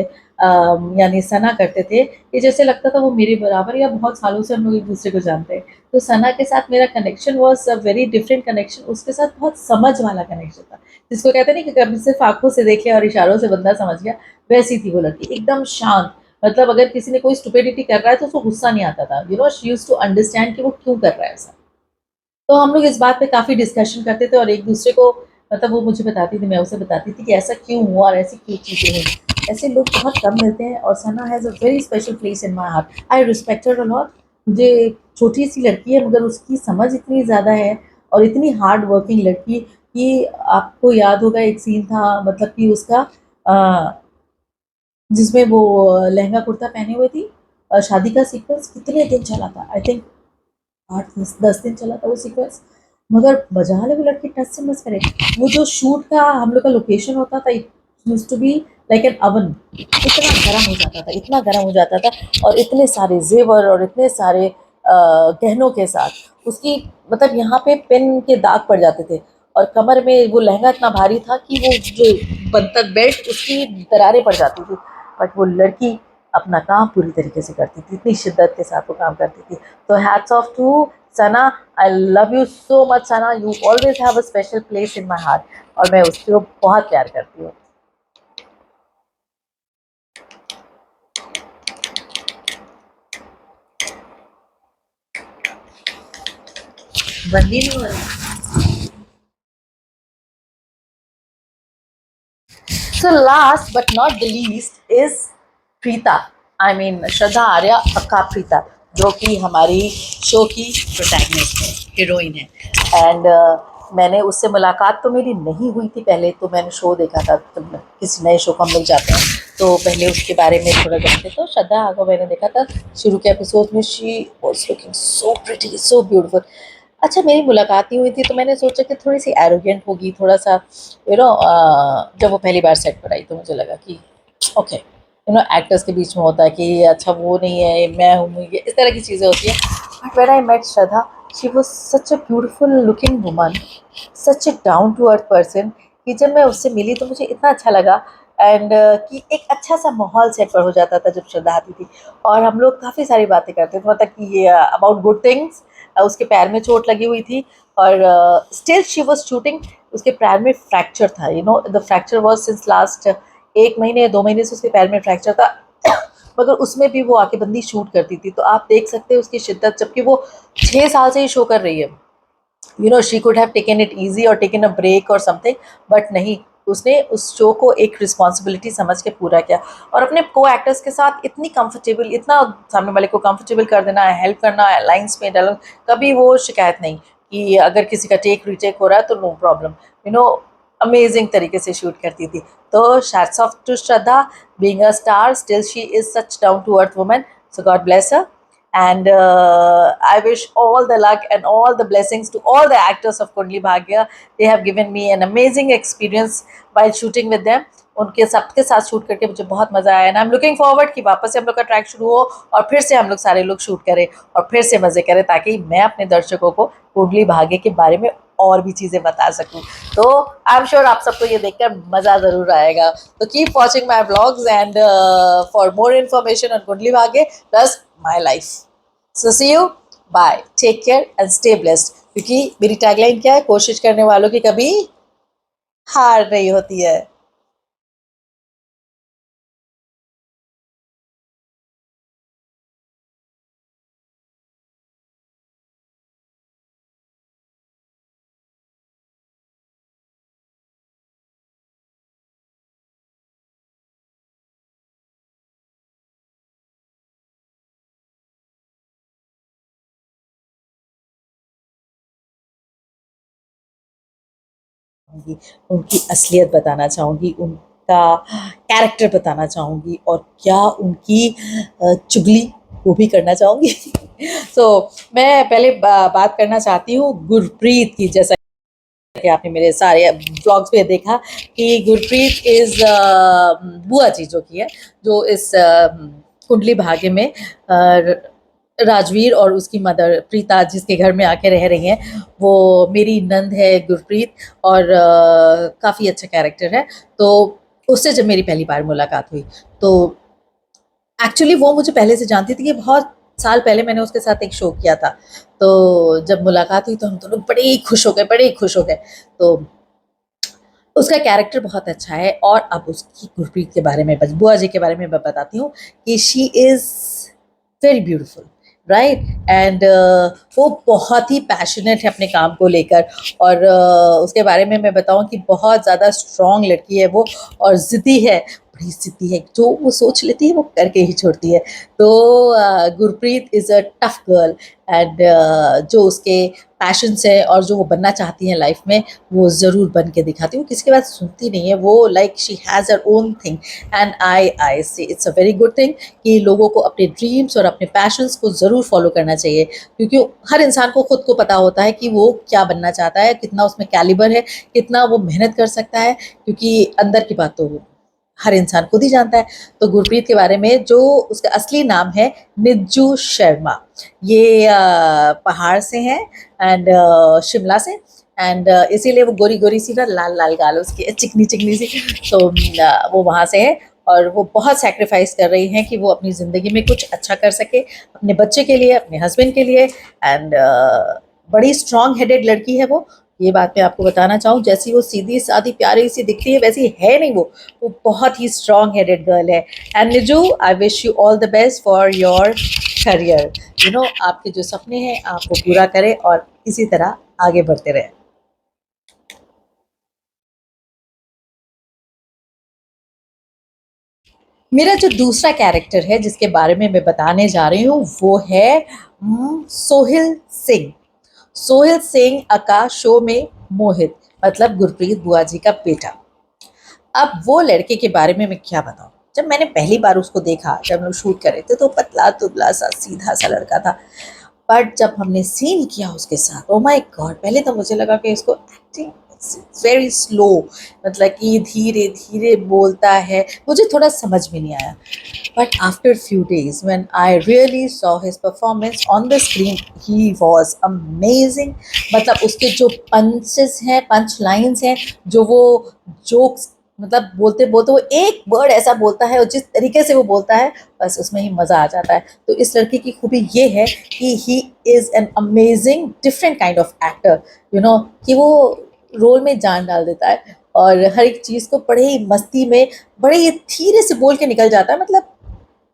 यानी सना करते थे कि जैसे लगता था वो मेरे बराबर या बहुत सालों से हम लोग एक-दूसरे को जानते हैं। तो सना के साथ मेरा connection was a very different connection, उसके साथ बहुत समझ वाला कनेक्शन था। जिसको कहते हैं ना कि कभी सिर्फ़ आँखों से देख लिया और इशारों से बंदा समझ गया, वैसी थी वो लड़की, एकदम शांत। मतलब अगर किसी ने कोई स्टुपिडिटी कर रहा है तो उसको गुस्सा नहीं आता था, you know she used to understand कि वो क्यों कर रहा है ऐसा। तो हम लोग इस बात पे काफ़ी डिस्कशन करते थे और एक-दूसरे को, मतलब वो मुझे बताती थी, मैं उसे बताती थी कि ऐसा क्यों हुआ और ऐसी क्यों चीज़ें हुई। ऐसे लोग बहुत कम मिलते हैं और Sana has a very special place in my heart. I respect her a lot. मुझे छोटी-सी लड़की है मगर उसकी समझ इतनी ज़्यादा है और इतनी हार्ड वर्किंग लड़की कि आपको याद होगा एक सीन था, मतलब कि उसका अ, जिसमें वो लहंगा कुर्ता पहने हुए थी, शादी का सीक्वेंस कितने दिन चला था, आई थिंक 8-10 दिन चला था वो सीक्वेंस। मगर बजा ले वो लड़की टच से मस करे। वो जो शूट का हम लोग का लोकेशन होता था, it used to be like an oven. इतना गर्म हो जाता था, इतना गर्म हो जाता था, और इतने सारे ज़ेवर और इतने सारे गहनों के साथ उसकी, मतलब यहाँ पे पिन के दाग पड़ जाते थे, और कमर में वो लहंगा इतना भारी था कि वो जो बनता बेल्ट उसकी दरारें पड़ जाती थी। बट वो लड़की अपना काम पूरी तरीके से करती थी, इतनी शिद्दत के साथ वो काम करती थी। तो hats off to Sana, I love you so much Sana, you always have a special place in my heart, और मैं उसको बहुत प्यार करती हूँ। बंदी नहीं हो रही। So last but not the least is Preeta, I mean Shraddha Arya aka Preeta, जो कि हमारी शो की प्रोटैगनिस्ट है, हीरोइन है। एंड मैंने उससे मुलाकात तो मेरी नहीं हुई थी पहले, तो मैंने शो देखा था, तो किसी नए शो को हम लोग जाते हैं तो पहले उसके बारे में थोड़ा जानते, तो श्रद्धा को मैंने देखा था शुरू के एपिसोड में। She was looking so pretty, so beautiful. अच्छा, मेरी मुलाकात नहीं हुई थी तो मैंने सोचा कि थोड़ी सी एरोगेंट होगी, थोड़ा सा यू नो, जब वो पहली बार सेट पर आई तो मुझे लगा कि ओके, यू नो एक्टर्स के बीच में होता है कि अच्छा वो नहीं है मैं हूँ, ये इस तरह की चीज़ें होती हैं। But when I met Shraddha, she was such a beautiful looking woman, such a down to earth person, कि जब मैं उससे मिली तो मुझे इतना अच्छा लगा। एंड कि एक अच्छा सा माहौल सेट पर हो जाता था जब श्रद्धा आती थी, और हम लोग काफ़ी सारी बातें करते थे, मतलब कि ये अबाउट गुड थिंग्स। उसके पैर में चोट लगी हुई थी और स्टिल शी वाज शूटिंग। उसके पैर में फ्रैक्चर था, you know the fracture was since last 1 महीने 2 महीने से उसके पैर में फ्रैक्चर था। मगर उसमें भी वो आके बंदी शूट करती थी, तो आप देख सकते हैं उसकी शिद्दत, जबकि वो 6 साल से ही शो कर रही है। You know she could have taken it easy और टेकन अ ब्रेक और समथिंग, बट नहीं, उसने उस शो को एक रिस्पॉन्सिबिलिटी समझ के पूरा किया, और अपने को एक्टर्स के साथ इतनी कंफर्टेबल, इतना सामने वाले को कंफर्टेबल कर देना, हेल्प करना, लाइन्स में डालो, कभी वो शिकायत नहीं कि अगर किसी का टेक रीटेक हो रहा है तो no problem, you know amazing तरीके से शूट करती थी। तो hats off to Shraddha, being a star still she is such down to earth woman, so God bless her. And I wish all the luck and all the blessings to all the actors of Kundli Bhagya. They have given me an amazing experience while shooting with them. उनके सबके साथ शूट करके मुझे बहुत मज़ा आया, and I am looking forward कि वापस से हम लोग का ट्रैक शुरू हो और फिर से हम लोग सारे लोग शूट करें और फिर से मज़े करें, ताकि मैं अपने दर्शकों को कुंडली भाग्य के बारे में और भी चीज़ें बता सकूं। तो आई एम श्योर आप सबको ये देखकर मज़ा ज़रूर आएगा। तो keep watching my blogs and for more information on Kundali Bhagya plus my life. So see you, bye, take care and stay blessed, क्योंकि मेरी टैगलाइन क्या है, कोशिश करने वालों की कभी हार नहीं होती है। चाहूँगी, उनकी असलियत बताना चाहूँगी, उनका कैरेक्टर बताना चाहूँगी और क्या उनकी चुगली वो भी करना चाहूँगी। सो मैं पहले बात करना चाहती हूँ गुरप्रीत की। जैसा कि आपने मेरे सारे ब्लॉग्स पे देखा कि गुरप्रीत इज़ बुआ जी जो की है, जो इस कुंडली भाग्य में राजवीर और उसकी मदर प्रीता जिसके घर में आके रह रही हैं, वो मेरी नंद है गुरप्रीत। और काफ़ी अच्छा कैरेक्टर है। तो उससे जब मेरी पहली बार मुलाकात हुई, तो एक्चुअली वो मुझे पहले से जानती थी कि बहुत साल पहले मैंने उसके साथ एक शो किया था। तो जब मुलाकात हुई तो हम दोनों बड़े ही खुश हो गए, बड़े ही खुश हो गए। तो उसका कैरेक्टर बहुत अच्छा है। और अब उसकी गुरप्रीत के बारे में, बुआ जी के बारे में मैं बताती हूँ कि she is very beautiful, right. And वो बहुत ही पैशनेट है अपने काम को लेकर। और उसके बारे में मैं बताऊं कि बहुत ज़्यादा स्ट्रॉन्ग लड़की है वो, और ज़िद्दी है, बड़ी ज़िद्दी है। जो वो सोच लेती है वो करके ही छोड़ती है। तो Gurpreet is a tough girl. And जो उसके पैशंस है और जो वो बनना चाहती हैं लाइफ में, वो ज़रूर बन के दिखाती है। वो किसी की बात सुनती नहीं है, वो like she has her own thing. And I say it's a very good thing कि लोगों को अपने ड्रीम्स और अपने पैशंस को ज़रूर फॉलो करना चाहिए, क्योंकि हर इंसान को खुद को पता होता है कि वो क्या बनना चाहता है, कितना उसमें कैलिबर है, कितना वो मेहनत कर सकता है, क्योंकि अंदर की बात तो हर इंसान खुद ही जानता है। तो गुरप्रीत के बारे में, जो उसका असली नाम है निज्जू शर्मा, ये पहाड़ से हैं एंड शिमला से। एंड इसीलिए वो गोरी गोरी सी ना, लाल लाल गाल उसकी, चिकनी चिकनी सी। तो वो वहाँ से है और वो बहुत सैक्रिफाइस कर रही हैं कि वो अपनी ज़िंदगी में कुछ अच्छा कर सके, अपने बच्चे के लिए, अपने हस्बैंड के लिए। एंड बड़ी स्ट्रॉन्ग हेडेड लड़की है वो। ये बात मैं आपको बताना चाहूँ, जैसी वो सीधी सादी प्यारी सी दिखती है वैसी है नहीं वो बहुत ही स्ट्रॉन्ग हेडेड गर्ल है। And निजू, I wish you all the best for your career. आपके जो सपने हैं आप वो पूरा करें और इसी तरह आगे बढ़ते रहें। मेरा जो दूसरा कैरेक्टर है जिसके बारे में मैं बताने जा रही हूँ, वो है सोहिल सिंह। सोहिल सिंह अका शो में मोहित, मतलब गुरप्रीत बुआ जी का बेटा। अब वो लड़के के बारे में मैं क्या बताऊँ। जब मैंने पहली बार उसको देखा, जब हम लोग शूट कर रहे थे, तो पतला दुबला सा सीधा सा लड़का था। बट जब हमने सीन किया उसके साथ, ओ माय गॉड, पहले तो मुझे लगा कि इसको एक्टिंग वेरी स्लो, मतलब कि धीरे धीरे बोलता है, मुझे थोड़ा समझ में नहीं आया। But after few days when I really saw his performance on the screen, he was amazing. मतलब उसके जो पंचेस हैं, पंच लाइन्स हैं, जो वो जोक्स, मतलब बोलते बोलते वो एक वर्ड ऐसा बोलता है और जिस तरीके से वो बोलता है, बस उसमें ही मज़ा आ जाता है। तो इस लड़के की खूबी ये है कि he is an amazing different kind of actor, कि वो रोल में जान डाल देता है और हर एक चीज़ को बड़े ही मस्ती में, बड़े ही धीरे से बोल के निकल जाता है। मतलब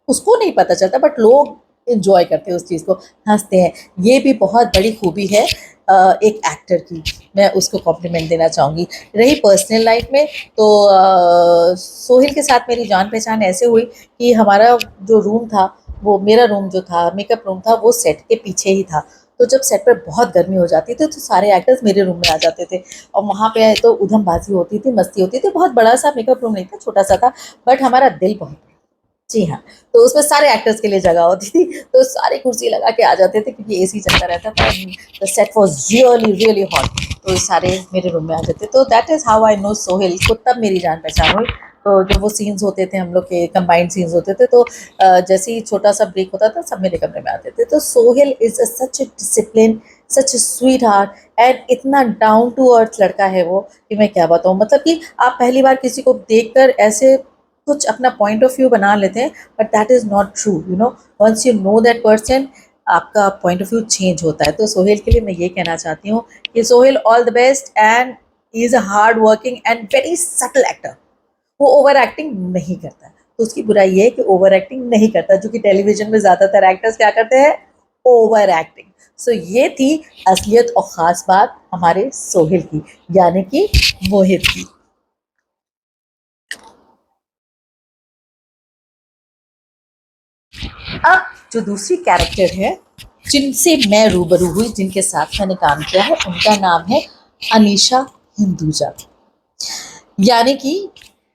उसको नहीं पता चलता, बट लोग इंजॉय करते हैं उस चीज़ को, हंसते हैं। ये भी बहुत बड़ी खूबी है एक एक्टर की, मैं उसको कॉम्प्लीमेंट देना चाहूँगी। रही पर्सनल लाइफ में, तो सोहिल के साथ मेरी जान पहचान ऐसे हुई कि हमारा जो रूम था, वो मेरा रूम जो था, मेकअप रूम था, वो सेट के पीछे ही था। तो जब सेट पर बहुत गर्मी हो जाती थी तो सारे एक्टर्स मेरे रूम में आ जाते थे, और वहाँ पे तो उधमबाजी होती थी, मस्ती होती थी। बहुत बड़ा सा मेकअप रूम नहीं था, छोटा सा था, बट हमारा दिल बहुत, जी हाँ। तो उसमें सारे एक्टर्स के लिए जगह होती थी, तो सारे कुर्सी लगा के आ जाते थे क्योंकि एसी चलता रहता था। The set was really really hot, तो सारे मेरे रूम में आ जाते। तो that is how I know Sohail को, तब मेरी जान पहचान हुई। तो जब वो सीन्स होते थे हम लोग के, कंबाइंड सीन्स होते थे, तो जैसे ही छोटा सा ब्रेक होता था सब मेरे कमरे में आते थे। तो Sohail is such A discipline, such A sweet heart, and इतना डाउन टू अर्थ लड़का है वो कि मैं क्या बताऊँ। मतलब कि आप पहली बार किसी को देखकर ऐसे कुछ अपना पॉइंट ऑफ व्यू बना लेते हैं, but that is not true. Once you know that person, आपका पॉइंट ऑफ व्यू चेंज होता है। तो सोहेल के लिए मैं ये कहना चाहती हूँ कि Sohail, all the best, and he is a hard working and very subtle actor. वो ओवर एक्टिंग नहीं करता, तो उसकी बुराई ये है कि ओवर एक्टिंग नहीं करता, जो कि टेलीविजन में ज़्यादातर एक्टर्स क्या करते हैं, ओवर एक्टिंग। सो ये थी असलियत और ख़ास बात हमारे सोहेल की, यानी कि मोहित की। अब जो दूसरी कैरेक्टर है जिनसे मैं रूबरू हुई, जिनके साथ मैंने काम किया है, उनका नाम है अनीशा हिंदुजा। यानी कि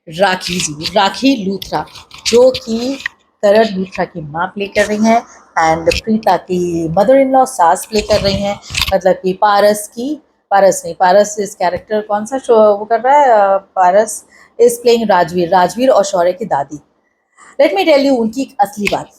राखी जी, राखी लूथरा, जो कि करण लूथरा की माँ प्ले कर रही हैं एंड प्रीता की मदर इन लॉ सास प्ले कर रही हैं। मतलब कि पारस नहीं, पारस इस कैरेक्टर कौन सा शो वो कर रहा है, पारस इज प्लेइंग राजवीर, राजवीर और शौर्य की दादी। लेट मी टेल यू उनकी एक असली बात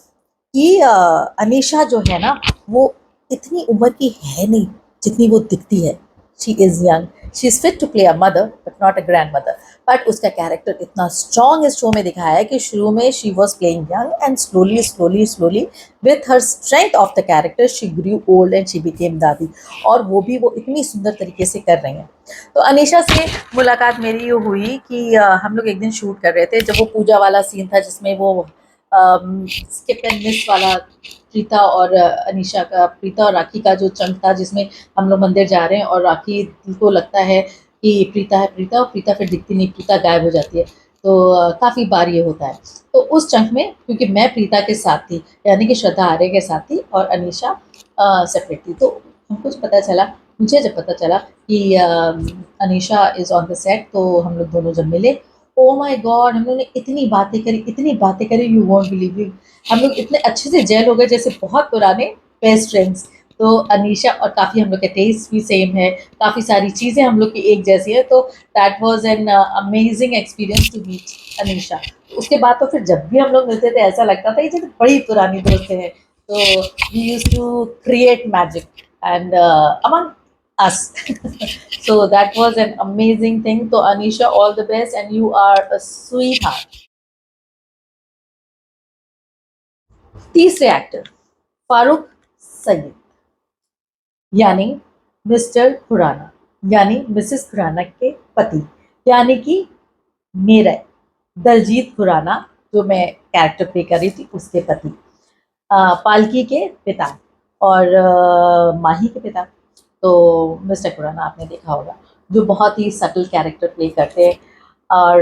कि अनीशा जो है ना, वो इतनी उम्र की है नहीं जितनी वो दिखती है। She is young, she is fit to play a mother but not a grandmother. But उसका कैरेक्टर इतना स्ट्रॉन्ग इस शो में दिखाया है कि शुरू में she was playing young and slowly slowly slowly with her strength of the character she grew old and she became दादी। और वो भी वो इतनी सुंदर तरीके से कर रही हैं। तो अनीशा से मुलाकात मेरी ये हुई कि हम लोग एक दिन शूट कर रहे थे, जब वो पूजा वाला सीन था जिसमें वो स्किप एंड मिस वाला प्रीता और अनीशा का, प्रीता और राखी का जो चंक था, जिसमें हम लोग मंदिर जा रहे हैं और राखी को लगता है कि प्रीता है प्रीता, और प्रीता फिर दिखती नहीं, प्रीता गायब हो जाती है। तो काफ़ी बार ये होता है। तो उस चंक में क्योंकि मैं प्रीता के साथ थी, यानी कि श्रद्धा आर्य के साथ थी और अनीशा सेपरेट थी, तो हमको पता चला, मुझे जब पता चला कि Anisha is on the set, तो हम लोग दोनों जब मिले, ओ माय गॉड, हम लोगों ने इतनी बातें करी, यू वोंट बिलीव इट। हम लोग इतने अच्छे से जेल हो गए जैसे बहुत पुराने बेस्ट फ्रेंड्स। तो अनीशा और काफ़ी हम लोग के टेस्ट भी सेम है, काफ़ी सारी चीज़ें हम लोग की एक जैसी है। तो that was an amazing experience to meet Anisha. उसके बाद तो फिर जब भी हम लोग मिलते थे ऐसा लगता था ये जैसे बड़ी पुरानी दोस्त है। तो we use to create magic and among us. So that was an amazing thing. So Anisha, all the best, and you are a sweetheart. तीसरे एक्टर फारूक सईद, यानी मिस्टर खुराना, यानी मिसेस खुराना के पति, यानी कि मेरा दलजीत खुराना, जो मैं कैरेक्टर प्ले कर रही थी उसके पति, पालकी के पिता और माही के पिता। तो मिस्टर खुराना आपने देखा होगा, जो बहुत ही सटल कैरेक्टर प्ले करते हैं और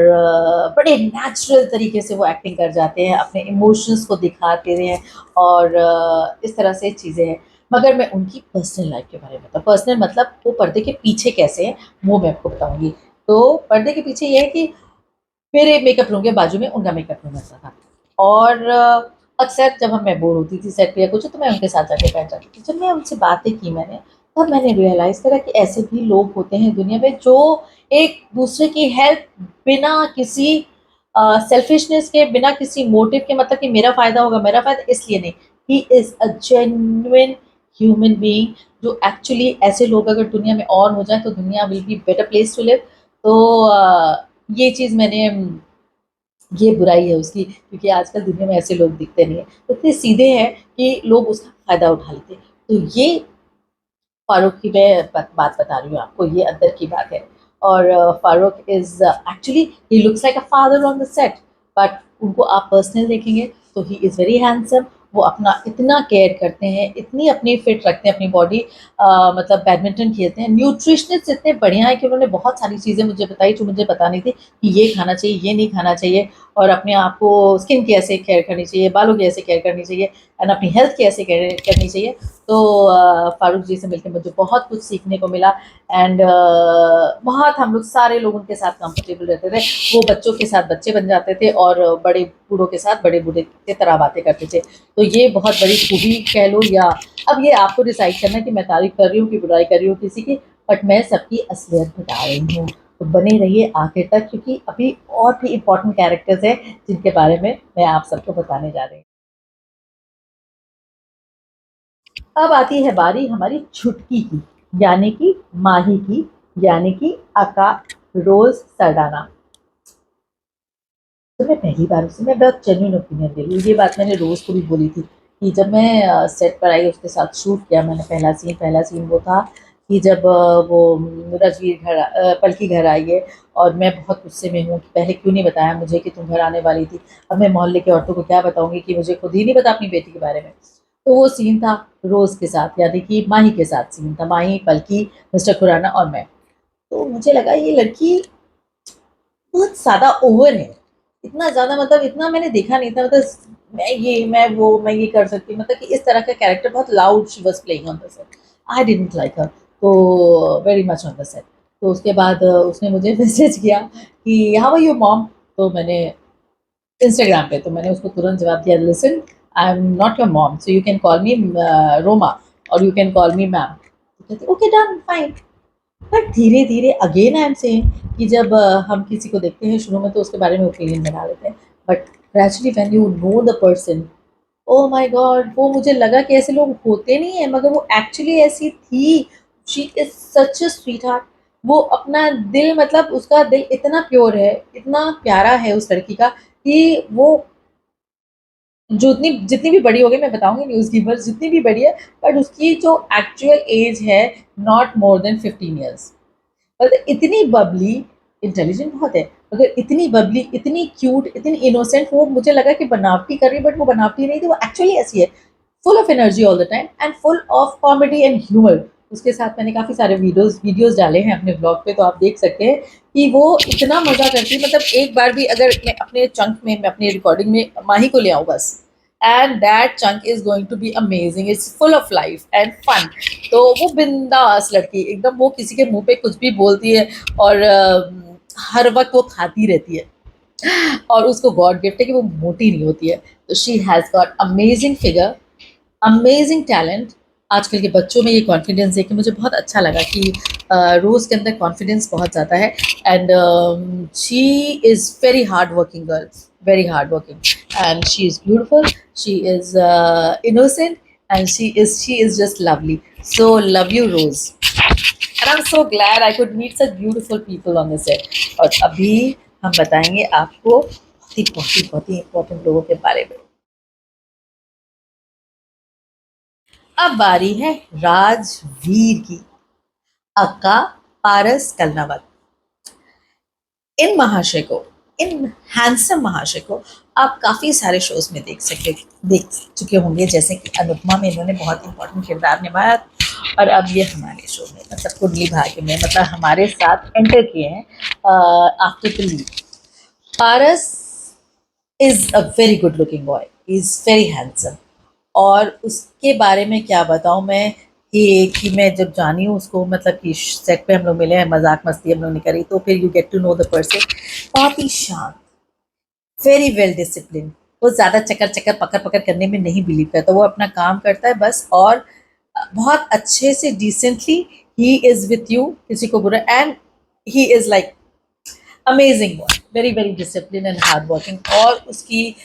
बड़े नेचुरल तरीके से वो एक्टिंग कर जाते हैं, अपने इमोशंस को दिखाते हैं और इस तरह से चीज़ें हैं। मगर मैं उनकी पर्सनल लाइफ के बारे में बताऊँ, पर्सनल मतलब वो पर्दे के पीछे कैसे हैं वो मैं आपको बताऊँगी। तो पर्दे के पीछे ये है कि मेरे मेकअप रूम के बाजू में उनका मेकअप रूम रहता था और अक्सर जब मैं बोर होती थी सेट पे या कुछ, तो मैं उनके साथ जाके बैठ जाती थी। जब मैं उनसे बातें की मैंने, तब मैंने रियलाइज़ करा कि ऐसे भी लोग होते हैं दुनिया में जो एक दूसरे की हेल्प बिना किसी सेल्फिशनेस के, बिना किसी मोटिव के, मतलब कि मेरा फ़ायदा होगा, मेरा फ़ायदा इसलिए नहीं। He is a genuine human being, जो एक्चुअली ऐसे लोग अगर दुनिया में और हो जाएँ तो दुनिया will be better place to live. तो ये चीज़ मैंने ये बुराई है उसकी, क्योंकि आजकल दुनिया में ऐसे लोग दिखते नहीं हैं। तो इतने सीधे हैं कि लोग उसका फ़ायदा उठा लेते हैं। तो ये फारूक की मैं बात बता रही हूँ आपको, ये अंदर की बात है। और Farooq is actually he looks like a father on the set, but उनको आप पर्सनल देखेंगे तो ही इज़ वेरी हैंडसम। वो अपना इतना केयर करते हैं, इतनी अपनी फिट रखते हैं अपनी बॉडी, मतलब बैडमिंटन खेलते हैं, न्यूट्रिशनिस्ट इतने बढ़िया है कि उन्होंने बहुत सारी चीज़ें मुझे बताई जो मुझे पता नहीं थी कि ये खाना चाहिए, ये नहीं खाना चाहिए, और अपने आप को स्किन की ऐसे केयर करनी चाहिए, बालों की ऐसे केयर करनी चाहिए एंड अपनी हेल्थ की ऐसे केयर करनी चाहिए। तो फारूक जी से मिलकर मुझे बहुत कुछ सीखने को मिला एंड बहुत हम लोग सारे लोग उनके साथ कंफर्टेबल रहते थे। वो बच्चों के साथ बच्चे बन जाते थे और बड़े बूढ़ों के साथ बड़े बूढ़े की तरह बातें करते थे। तो ये बहुत बड़ी खूबी कह लो, या अब ये आपको डिसाइड करना है कि मैं तारीफ कर रही हूँ कि बुराई कर रही हूँ किसी की, बट मैं सबकी असलियत बता रही हूँ। तो बने रहिए आखिर तक, क्योंकि अभी और भी इम्पोर्टेंट कैरेक्टर्स हैं जिनके बारे में मैं आप सबको बताने जा रही हूँ। अब आती है बारी हमारी छुटकी की, यानी कि माही की, यानी कि अका रोज सरडाना। तो मैं पहली बार उससे मैं बहुत जेन्युइन ओपिनियन दे रही हूँ, ये बात मैंने रोज को भी बोली थी कि जब मैं सेट पर आई उसके साथ शूट किया मैंने, पहला सीन वो था कि जब वो रजवीर पलकी घर आई है और मैं बहुत गुस्से में हूँ कि पहले क्यों नहीं बताया मुझे कि तुम घर आने वाली थी। अब मैं मोहल्ले के औरतों को क्या बताऊंगी कि मुझे खुद ही नहीं पता अपनी बेटी के बारे में। तो वो सीन था रोज के साथ, यानी कि माही के साथ सीन था, माही, पलकी, मिस्टर खुराना और मैं। तो मुझे लगा ये लड़की बहुत ज़्यादा ओवर है, इतना ज़्यादा, मतलब इतना मैंने देखा नहीं था, मतलब मैं वो मैं ये कर सकती हूँ, मतलब कि इस तरह का कैरेक्टर बहुत loud she was playing on the set. I didn't like her तो very much on the set. तो उसके बाद उसने मुझे मैसेज किया कि हाउ आर यू मॉम, तो मैंने इंस्टाग्राम पे, तो मैंने उसको तुरंत जवाब दिया, listen, I am not your mom, so you can call me Roma और you can call me ma'am. कहते ओके डन फाइन। बट धीरे धीरे अगेन आई एम सेइंग कि जब हम किसी को देखते हैं शुरू में तो उसके बारे में ओपिनियन बना लेते हैं, but gradually when you know the person, oh my God, वो मुझे लगा कि ऐसे लोग होते नहीं है, मगर वो एक्चुअली ऐसी थी। She is such a sweet heart. वो अपना दिल, मतलब उसका दिल इतना प्योर है, इतना प्यारा है उस लड़की का, कि वो जो जितनी भी बड़ी हो गई, मैं बताऊंगी न्यूज़ कीपर जितनी भी बड़ी है, बट उसकी जो एक्चुअल एज है नॉट मोर देन 15 ईयर्स। मतलब इतनी बबली, इंटेलिजेंट बहुत है, मगर इतनी बबली, इतनी क्यूट, इतनी इनोसेंट, वो मुझे लगा कि बनावटी कर रही है, बट वो बनावटी नहीं थी, वो एक्चुअली ऐसी है, full of energy all the time and full of comedy and humour. उसके साथ मैंने काफ़ी सारे वीडियोस डाले हैं अपने ब्लॉग पे, तो आप देख सकते हैं कि वो इतना मज़ा करती है। मतलब एक बार भी अगर मैं अपने चंक में, मैं अपनी रिकॉर्डिंग में माही को ले आऊँ बस, and that chunk is going to be amazing, it's full of life and fun. तो वो बिंदास लड़की एकदम, वो किसी के मुंह पे कुछ भी बोलती है, और हर वक्त वो खाती रहती है, और उसको गॉड गिफ्ट है कि वो मोटी नहीं होती है। तो she has got amazing figure, amazing talent. आजकल के बच्चों में ये कॉन्फिडेंस देख के मुझे बहुत अच्छा लगा कि रोज़ के अंदर कॉन्फिडेंस बहुत ज़्यादा है, and she is very hard working girl, very hard working, and she is beautiful, she is innocent, and she is just lovely. So love you, Rose, and I'm so glad I could meet such beautiful people on the set. और अभी हम बताएंगे आपको बहुत ही इम्पोर्टेंट लोगों के बारे में। अब बारी है राजवीर की, अक्का पारस कलनावत। इन महाशय को, इन हैंडसम महाशय को आप काफ़ी सारे शोज में देख चुके होंगे, जैसे कि अनुपमा में इन्होंने बहुत इंपॉर्टेंट किरदार निभाया, और अब ये हमारे शो में, मतलब कुंडली भाग्य में, मतलब हमारे साथ एंटर किए हैं after the lead. Paras is a very good looking boy, is very handsome, और उसके बारे में क्या बताऊँ मैं, कि मैं जब जानी हूँ उसको, मतलब कि सेट पे हम लोग मिले हैं, मजाक मस्ती हम लोग नहीं करी, तो फिर you get to know the person. बहुत ही शांत, वेरी वेल डिसिप्लिन, वो ज़्यादा चक्कर चक्कर पकड़ पकड़ करने में नहीं बिलीव करता, वो अपना काम करता है बस, और बहुत अच्छे से decently he is with you, किसी को बुरा, and he is like amazing boy, very very discipline and hard working, और उसकी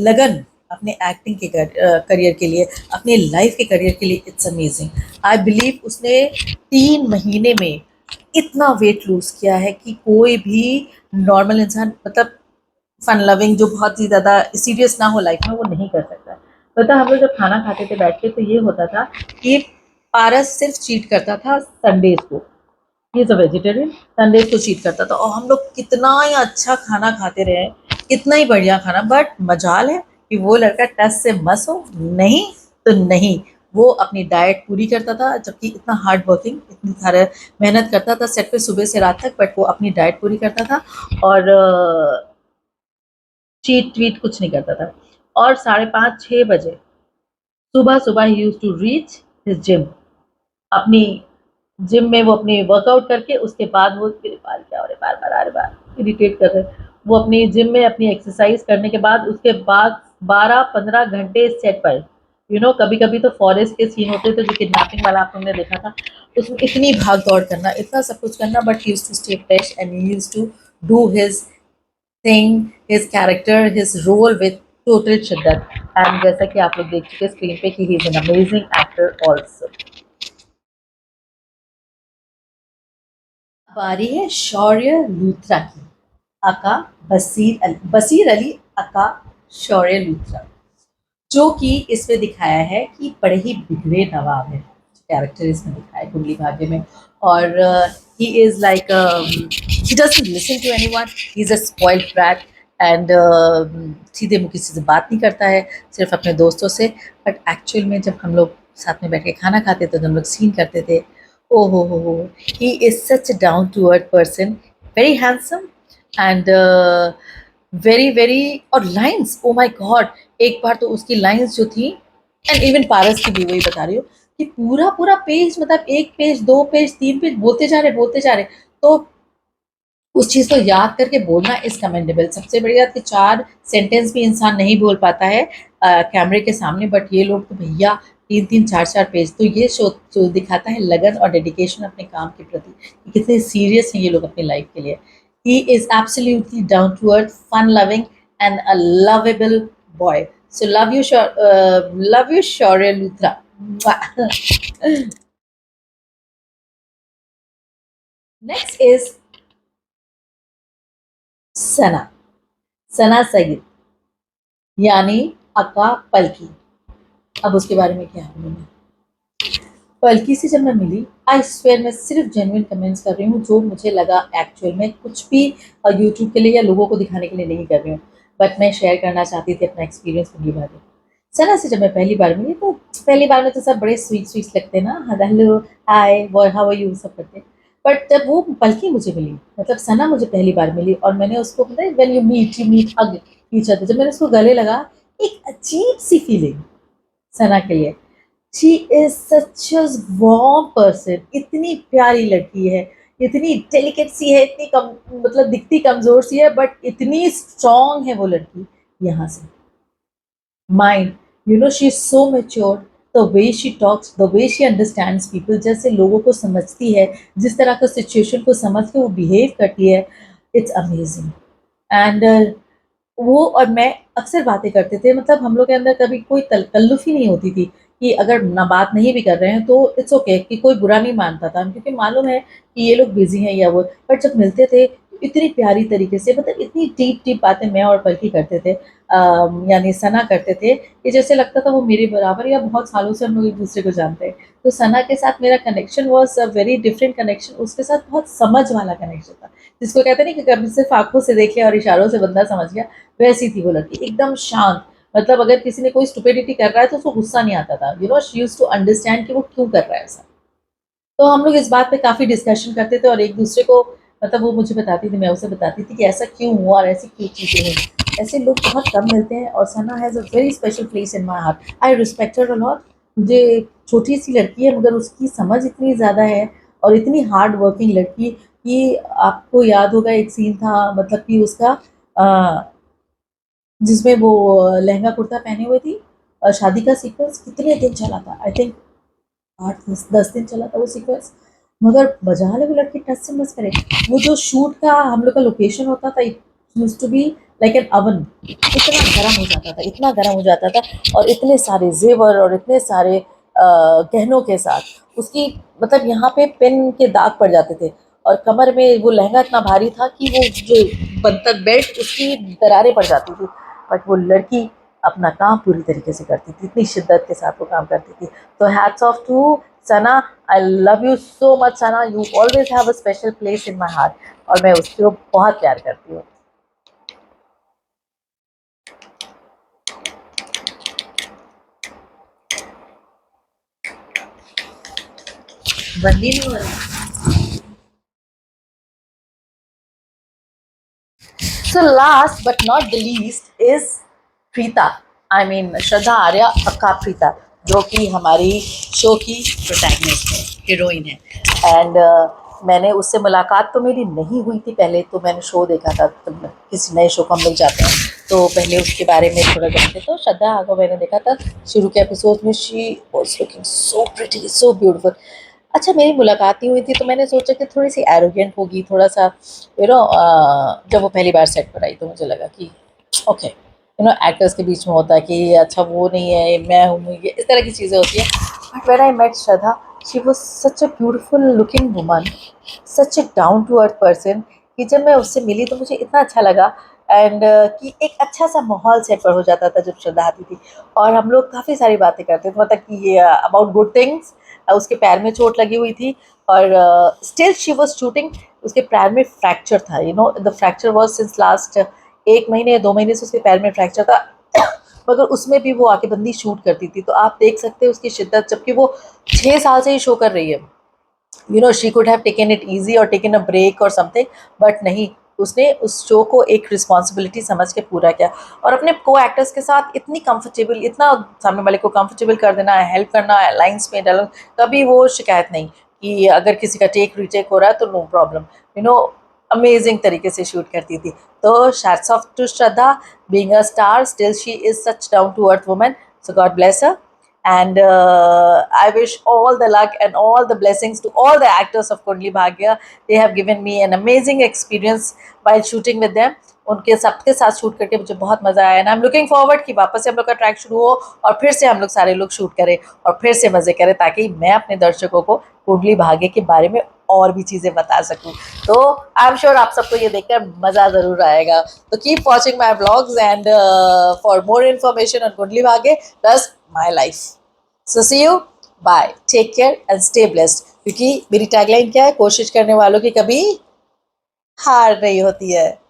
लगन अपने एक्टिंग के करियर के लिए, अपने लाइफ के करियर के लिए, इट्स अमेजिंग। आई बिलीव उसने 3 महीने में इतना वेट लूज किया है कि कोई भी नॉर्मल इंसान, मतलब फन लविंग, जो बहुत ही ज़्यादा सीरियस ना हो लाइफ में, वो नहीं कर सकता। पता, हम लोग जब खाना खाते थे बैठ के, तो ये होता था कि पारस सिर्फ चीट करता था संडेज को, he is a vegetarian, Sundays को चीट करता था, और हम लोग कितना ही अच्छा खाना खाते रहे, कितना ही बढ़िया खाना, बट मजाल है कि वो लड़का टस से मस हो, नहीं तो नहीं, वो अपनी डाइट पूरी करता था, जबकि इतना हार्ड वर्किंग, इतनी सारे मेहनत करता था सेट पे सुबह से रात तक, बट वो अपनी डाइट पूरी करता था, और चीट वीट कुछ नहीं करता था। और 5:30-6 बजे सुबह सुबह ही use to reach his gym, अपनी जिम में वो अपनी वर्कआउट करके, उसके बाद वो, मेरे बाल क्या हो रहे, बार बार, अरे बार इरिटेट कर रहे, वो अपनी जिम में अपनी एक्सरसाइज करने के बाद, उसके बाद 12-15 घंटे सेट पर, कभी कभी तो फॉरेस्ट के सीन होते थे, जो किडनैपिंग वाला आप लोगों ने देखा था, उसमें इतनी भाग दौड़ करना, इतना सब कुछ करना, but he used to stay fresh and he used to do his thing, his character, his role with total शिद्दत। एंड जैसा कि आप लोग देख चुके स्क्रीन पे कि he is an amazing actor also. बारी है शौर्य लूथरा की, अका बसीर अली अका शौर्य लूथरा, जो कि इसमें दिखाया है कि बड़े ही बिगड़े नवाब है, कैरेक्टर इसमें दिखाया है कुंडली भाग्य में, और he is like, he doesn't listen to anyone, he is a spoiled brat, and सीधे मुंह किसी से बात नहीं करता है, सिर्फ अपने दोस्तों से। बट एक्चुअल में जब हम लोग साथ में बैठ के खाना खाते थे, तो हम लोग सीन करते थे, ओ हो, he is such a down to earth person, very handsome, and very very, और लाइन्स, ओ माय गॉड, एक बार तो उसकी लाइन्स जो थी, एंड इवन पारस की भी, वही बता रही हूँ, कि पूरा पूरा पेज, मतलब एक पेज, दो पेज, तीन पेज बोलते जा रहे। तो उस चीज को याद करके बोलना इज कमेंडेबल। सबसे बड़ी बात कि चार सेंटेंस भी इंसान नहीं बोल पाता है कैमरे के सामने, बट ये लोग तो भैया तीन तीन चार चार पेज। तो ये शो जो दिखाता है लगन और डेडिकेशन अपने काम के प्रति, कि कितने सीरियस हैं ये लोग अपनी लाइफ के लिए। He is absolutely down to earth, fun loving and a lovable boy. So love you Shaurya Luthra. Next is Sana, Sana Saeed, यानी अक्का पलकी। अब उसके बारे में क्या बोलूं मैं। पलकी से जब मैं मिली, आई स्वेयर, मैं सिर्फ जेन्युइन कमेंट्स कर रही हूँ, जो मुझे लगा एक्चुअल में, कुछ भी यूट्यूब के लिए या लोगों को दिखाने के लिए नहीं कर रही हूँ, बट मैं शेयर करना चाहती थी अपना एक्सपीरियंस कुंडली भाग्य। सना से जब मैं पहली बार मिली, तो पहली बार में तो सब बड़े स्वीट स्वीट लगते हैं ना, hello hi how are you सब करते। बट जब वो पलकी मुझे मिली, मतलब सना मुझे पहली बार मिली, और मैंने उसको, पता है when you meet hug each other, जब मैंने उसको गले लगा, एक अजीब सी फीलिंग सना के लिए। She is such a warm person, इतनी प्यारी लड़की है, इतनी डेलिकेट सी है, इतनी कम, मतलब दिखती कमजोर सी है, बट इतनी स्ट्रांग है वो लड़की। यहाँ से mind, you know she is so mature, the way she talks, the way she understands people, जैसे लोगों को समझती है, जिस तरह का सिचुएशन को समझ के वो बिहेव करती है, इट्स अमेजिंग। एंड वो और मैं अक्सर बातें करते थे, मतलब हम लोग के अंदर कभी कोई तकल्लुफ़ ही नहीं होती थी, कि अगर ना बात नहीं भी कर रहे हैं तो इट्स ओके, कि कोई बुरा नहीं मानता था, क्योंकि मालूम है कि ये लोग बिज़ी हैं या वो। बट जब मिलते थे तो इतनी प्यारी तरीके से, मतलब इतनी डीप डीप बातें मैं और पलकी करते थे, यानी सना करते थे, कि जैसे लगता था वो मेरे बराबर, या बहुत सालों से हम लोग एक दूसरे को जानते हैं। तो सना के साथ मेरा connection was a very different connection, उसके साथ बहुत समझ वाला कनेक्शन था, जिसको कहते हैं ना कि कभी सिर्फ आंखों से देख लिया और इशारों से बंदा समझ गया, वैसी थी वो लड़की, एकदम शांत। मतलब अगर किसी ने कोई स्टुपिडिटी कर रहा है तो उसको गुस्सा नहीं आता था, you know she used to understand कि वो क्यों कर रहा है ऐसा। तो हम लोग इस बात पे काफ़ी डिस्कशन करते थे, और एक दूसरे को, मतलब वो मुझे बताती थी, मैं उसे बताती थी कि ऐसा क्यों हुआ और ऐसी क्यों चीज़ें हुई। ऐसे लोग बहुत कम मिलते हैं, और Sana has a very special place in my heart. I respect her a lot. मुझे, छोटी सी लड़की है मगर उसकी समझ इतनी ज़्यादा है, और इतनी हार्ड वर्किंग लड़की, कि आपको याद होगा एक सीन था, मतलब कि उसका जिसमें वो लहंगा कुर्ता पहने हुए थी, शादी का सीक्वेंस कितने दिन चला था, आई थिंक 8 10 दिन चला था वो सीक्वेंस। मगर बजा ले वो लड़की टच से मस करे। वो जो शूट का हम लोग का लोकेशन होता था, it used to be like an oven, इतना गर्म हो जाता था, इतना गर्म हो जाता था, और इतने सारे जेवर और इतने सारे गहनों के साथ उसकी, मतलब यहाँ पे पिन के दाग पड़ जाते थे, और कमर में वो लहंगा इतना भारी था कि वो जो बंतक बेल्ट, उसकी दरारें पड़ जाती थी। बट वो लड़की अपना काम पूरी तरीके से करती थी, इतनी शिद्दत के साथ वो काम करती थी। तो hats off to Sana, I love you so much Sana, you always have a special place in my heart, और मैं उसको बहुत प्यार करती हूँ। बंदी नहीं हो रहा। So last but not the least is Preeta, I mean Shraddha Arya aka Preeta, जो कि हमारी शो की प्रोटैगनिस्ट है, हीरोइन है। एंड मैंने उससे मुलाकात तो मेरी नहीं हुई थी पहले, तो मैंने शो देखा था, तो किसी नए शो को हम लोग जाते हैं तो पहले उसके बारे में थोड़ा जानते, तो श्रद्धा को मैंने देखा था शुरू के एपिसोड में, she was looking so pretty so beautiful. अच्छा, मेरी मुलाकात नहीं हुई थी, तो मैंने सोचा कि थोड़ी सी एरोगेंट होगी, थोड़ा सा यू नो, जब वो पहली बार सेट पर आई तो मुझे लगा कि ओके, यू नो एक्टर्स के बीच में होता है कि अच्छा वो नहीं है, मैं हूँ, ये इस तरह की चीज़ें होती हैं। But when I met Shraddha, she was such a beautiful looking woman, such a down to earth person, कि जब मैं उससे मिली तो मुझे इतना अच्छा लगा। एंड कि एक अच्छा सा माहौल सेट पर हो जाता था जब श्रद्धा आती थी, और हम लोग काफ़ी सारी बातें करते थे, मतलब कि ये अबाउट गुड थिंग्स। उसके पैर में चोट लगी हुई थी, और स्टिल शी वाज शूटिंग। उसके पैर में फ्रैक्चर था, you know the fracture was since last 1 महीने या 2 महीने से उसके पैर में फ्रैक्चर था। मगर उसमें भी वो आके बंदी शूट करती थी, तो आप देख सकते हैं उसकी शिद्दत, जबकि वो 6 साल से ही शो कर रही है। You know she could have taken it easy और टेकन अ ब्रेक और समथिंग, बट नहीं, उसने उस शो को एक रिस्पॉन्सिबिलिटी समझ के पूरा किया और अपने को एक्टर्स के साथ इतनी कंफर्टेबल, इतना सामने वाले को कंफर्टेबल कर देना है, हेल्प करना है, लाइन्स में डालो, कभी वो शिकायत नहीं कि अगर किसी का टेक रीटेक हो रहा है तो no problem, you know, amazing तरीके से शूट करती थी। तो hats off to Shraddha, being a star still she is such down to earth woman, so God bless her. And I wish all the luck and all the blessings to all the actors of Kundli Bhagya. They have given me an amazing experience while shooting with them. उनके सबके साथ शूट करके मुझे बहुत मज़ा आया, and I am looking forward कि वापस से हम लोग का ट्रैक शुरू हो और फिर से हम लोग सारे लोग शूट करें और फिर से मज़े करें, ताकि मैं अपने दर्शकों को कुंडली भाग्य के बारे में और भी चीज़ें बता सकूं। तो आई एम श्योर आप सबको ये देखकर मज़ा ज़रूर आएगा। तो keep watching my vlogs and for more information on Kundali Bhagya plus my life. So see you, bye, take care and stay blessed. क्योंकि मेरी टैगलाइन क्या है, कोशिश करने वालों की कभी हार नहीं होती है।